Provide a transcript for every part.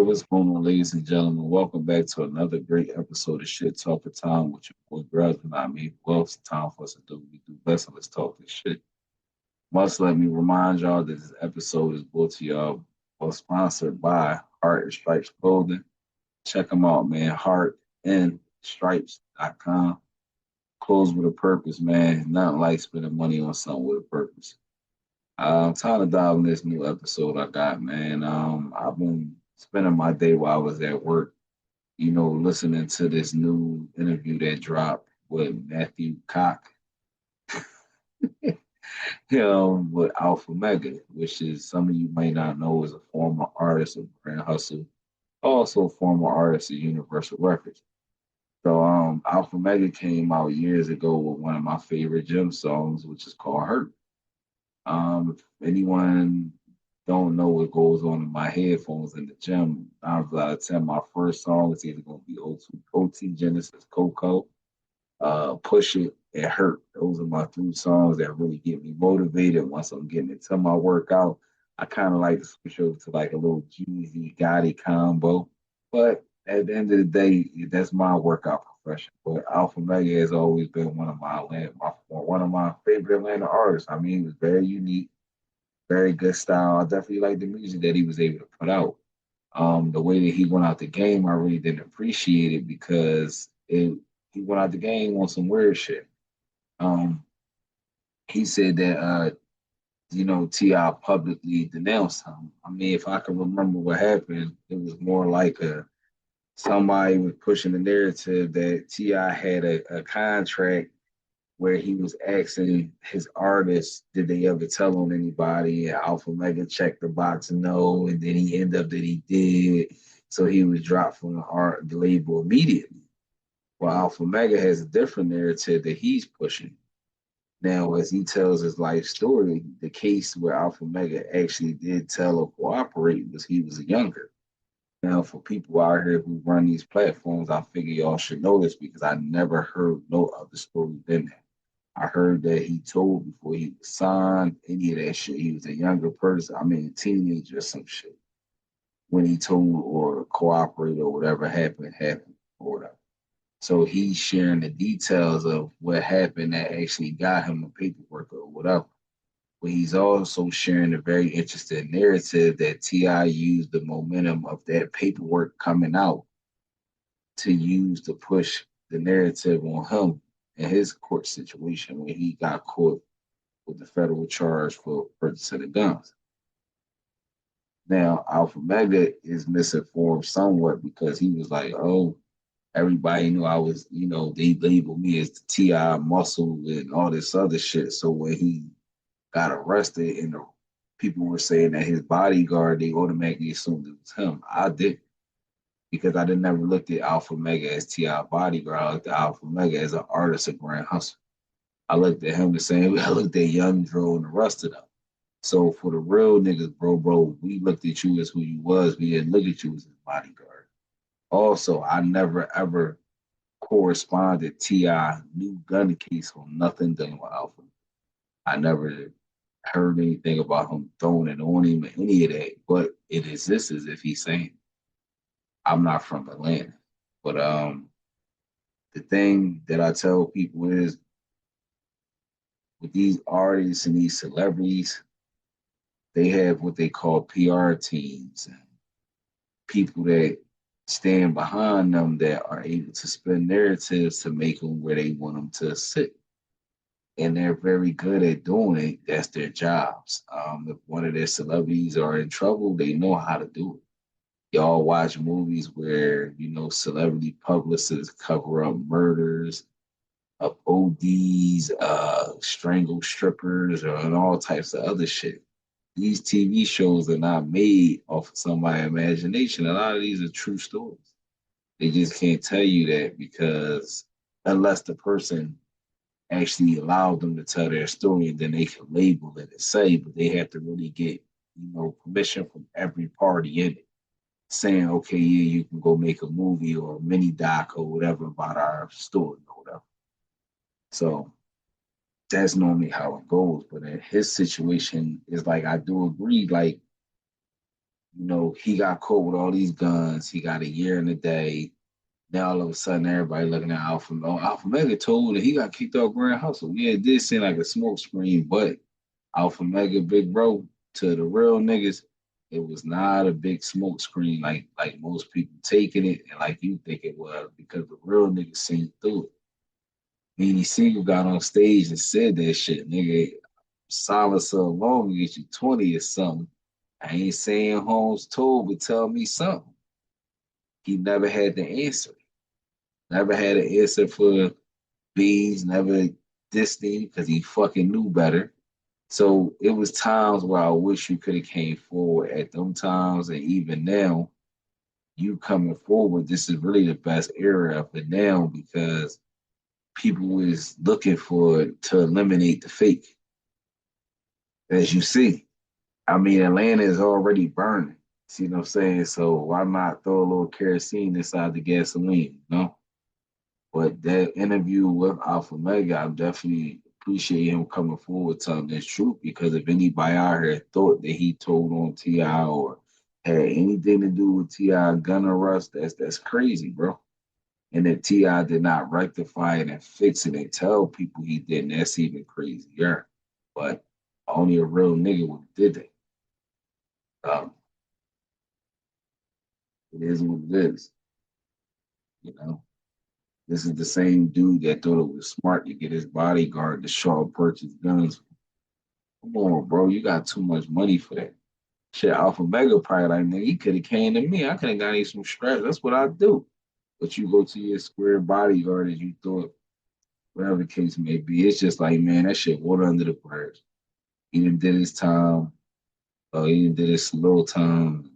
what's going on, ladies and gentlemen? Welcome back to another great episode of Shyt Talkin Time with your boy Grudge and I mean, well, it's time for us to do what we do best and let's talk this shit. Must let me remind y'all that this episode is brought to y'all or sponsored by Heart and Stripes Clothing. Check them out, man. Heartandstripes.com. Clothes with a purpose, man. Nothing like spending money on something with a purpose. Time to dive in this new episode I got, man. I've been spending my day while I was at work, listening to this new interview that dropped with Matthew Cox, with Alfamega, which is some of you may not know is a former artist of Grand Hustle, also a former artist of Universal Records. So Alfamega came out years ago with one of my favorite gym songs, which is called Hurt. If anyone don't know what goes on in my headphones in the gym, 9 out of 10, my first song is either going to be OT Genesis Coco, Push It, and Hurt. Those are my three songs that really get me motivated once I'm getting into my workout. I kind of like to switch over to like a little Jeezy Gotti combo. But at the end of the day, that's my workout profession. But Alpha Mega has always been one of my favorite Atlanta artists. I mean, he was very unique, very good style. I definitely like the music that he was able to put out. The way that he went out the game, I really didn't appreciate it because he went out the game on some weird shit. Um, he said that T.I. publicly denounced him. I mean, if I can remember what happened, it was more like somebody was pushing the narrative that T.I. had a contract where he was asking his artists, did they ever tell on anybody? And Alpha Mega checked the box no, and then he ended up that he did. So he was dropped from the label immediately. Well, Alpha Mega has a different narrative that he's pushing. Now, as he tells his life story, the case where Alpha Mega actually did tell or cooperate was he was younger. Now, for people out here who run these platforms, I figure y'all should know this because I never heard no other story than that. I heard that he told before he was signed, any of that shit. He was a younger person, I mean, a teenager or some shit. When he told or cooperated or whatever happened or whatever. So he's sharing the details of what happened that actually got him the paperwork or whatever. But he's also sharing a very interesting narrative that T.I. used the momentum of that paperwork coming out to use to push the narrative on him in his court situation when he got caught with the federal charge for purchasing the guns. Now, Alpha Mega is misinformed somewhat because he was like, oh, everybody knew I was, they labeled me as the T.I. muscle and all this other shit. So when he got arrested and the people were saying that his bodyguard, they automatically assumed it was him. I didn't because I didn't never looked at Alpha Mega as T.I. bodyguard. I looked at Alpha Mega as an artist of Grand Hustle. I looked at him the same way I looked at Young Dro and the rest of them. So for the real niggas, bro, we looked at you as who you was. We didn't look at you as his bodyguard. Also, I never ever corresponded T.I. new gun case on nothing done with Alpha. I never heard anything about him throwing it on him or any of that, but it exists as if he's saying, I'm not from Atlanta. But the thing that I tell people is with these artists and these celebrities, they have what they call PR teams and people that stand behind them that are able to spin narratives to make them where they want them to sit. And they're very good at doing it. That's their jobs. If one of their celebrities are in trouble, they know how to do it. Y'all watch movies where, celebrity publicists cover up murders, of ODs, strangle strippers, and all types of other shit. These TV shows are not made off of somebody's imagination. A lot of these are true stories. They just can't tell you that because unless the person actually allowed them to tell their story and then they can label it and say, but they have to really get, permission from every party in it. Saying, okay, yeah, you can go make a movie or a mini doc or whatever about our story or whatever. So that's normally how it goes. But in his situation, is like I do agree, like he got caught with all these guns. He got a year and a day. Now all of a sudden, everybody looking at Alpha. Oh, Alpha Mega told that he got kicked off Grand Hustle. Yeah, it did seem like a smoke screen, but Alpha Mega, big bro, to the real niggas, it was not a big smoke screen like most people taking it and like you think it was because the real niggas seen through it. Beanie Siegel got on stage and said that shit, nigga. Silence alone get you 20 or something. I ain't saying Holmes told, but tell me something. He never had the answer. Never had an answer for Beans, never dissed him because he fucking knew better. So it was times where I wish you could have came forward at them times, and even now, you coming forward. This is really the best era of it now because people is looking for to eliminate the fake, as you see. I mean, Atlanta is already burning. See what I'm saying? So why not throw a little kerosene inside the gasoline? You know? But that interview with Alpha Mega, I definitely appreciate him coming forward telling this truth because if anybody out here thought that he told on T.I. or had anything to do with T.I. Gunner Russ, that's crazy, bro. And if T.I. did not rectify it and fix it and tell people he didn't, that's even crazier. But only a real nigga would have did that. Um, it is what it is, you know. This is the same dude that thought it was smart to get his bodyguard to show purchase guns. Come on, bro. You got too much money for that. Shit, Alpha Mega probably like, nigga, he could have came to me. I could have got you some straps. That's what I do. But you go to your square bodyguard as you thought, whatever the case may be. It's just like, man, that shit water under the bridge. He done did his time. He done did his little time.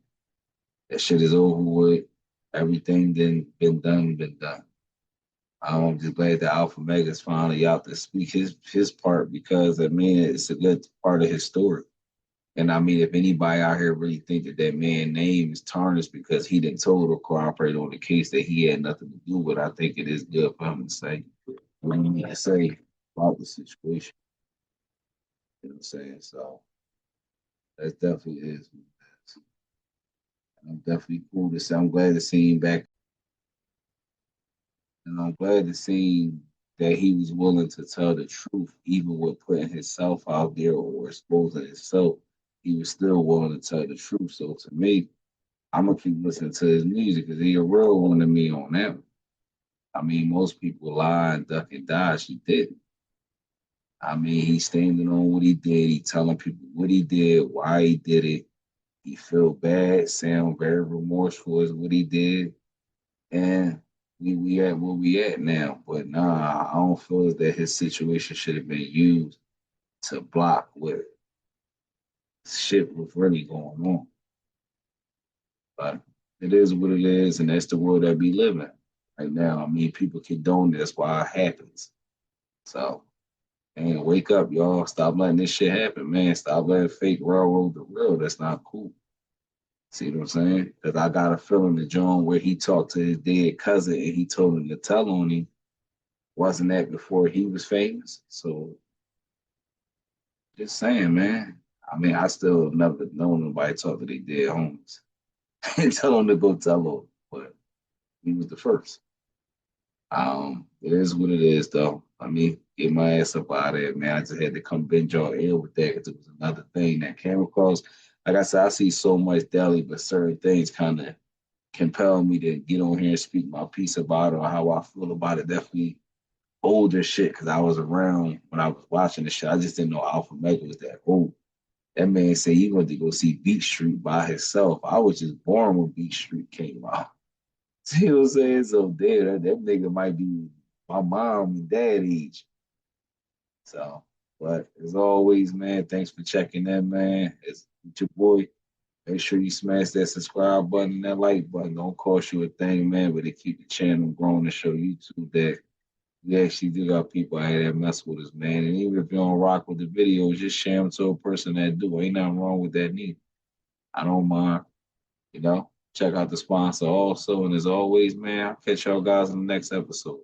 That shit is over with. Everything then been done, been done. I'm just glad that Alpha Mega is finally out to speak his part because I mean it's a good part of his story. And I mean, if anybody out here really think that that man's name is tarnished because he didn't told or cooperate on the case that he had nothing to do with, I think it is good for him to say what he need to say about the situation. You know what I'm saying? So that definitely is. I'm definitely cool to see. I'm glad to see him back. And I'm glad to see that he was willing to tell the truth, even with putting himself out there or exposing himself. He was still willing to tell the truth. So to me, I'm gonna keep listening to his music because he a real one to me on that one. I mean, most people lie and duck and dodge. He didn't. I mean, he's standing on what he did. He telling people what he did, why he did it. He feel bad, sound very remorseful as what he did. And we at where we at now. But nah, I don't feel as that his situation should have been used to block what shit was really going on. But it is what it is, and that's the world that we live in right now. I mean, people condone this while it happens. So, man, wake up, y'all. Stop letting this shit happen, man. Stop letting fake railroad the real. That's not cool. See what I'm saying? Because I got a feeling the John where he talked to his dead cousin and he told him to tell on him. Wasn't that before he was famous? So just saying, man. I mean, I still have never known nobody talk to their dead homies and tell them to go tell them, but he was the first. It is what it is, though. I mean, get my ass up out of there, man. I just had to come bend your ear with that because it was another thing that came across. Like I said, I see so much daily, but certain things kind of compel me to get on here and speak my piece about it or how I feel about it. Definitely older shit because I was around when I was watching the shit. I just didn't know Alpha Mega was that old. That man said he went to go see Beat Street by himself. I was just born when Beat Street came out. See what I'm saying? So damn, that nigga might be my mom and dad age. So, but as always, man, thanks for checking in, man. It's your boy. Make sure you smash that subscribe button and that like button. Don't cost you a thing, man, but it keep the channel growing to show YouTube that we actually do got people out here that mess with us, man. And even if you don't rock with the videos, just share them to a person that do. Ain't nothing wrong with that neither. I don't mind, you know. Check out the sponsor also. And as always, man, I'll catch y'all guys in the next episode.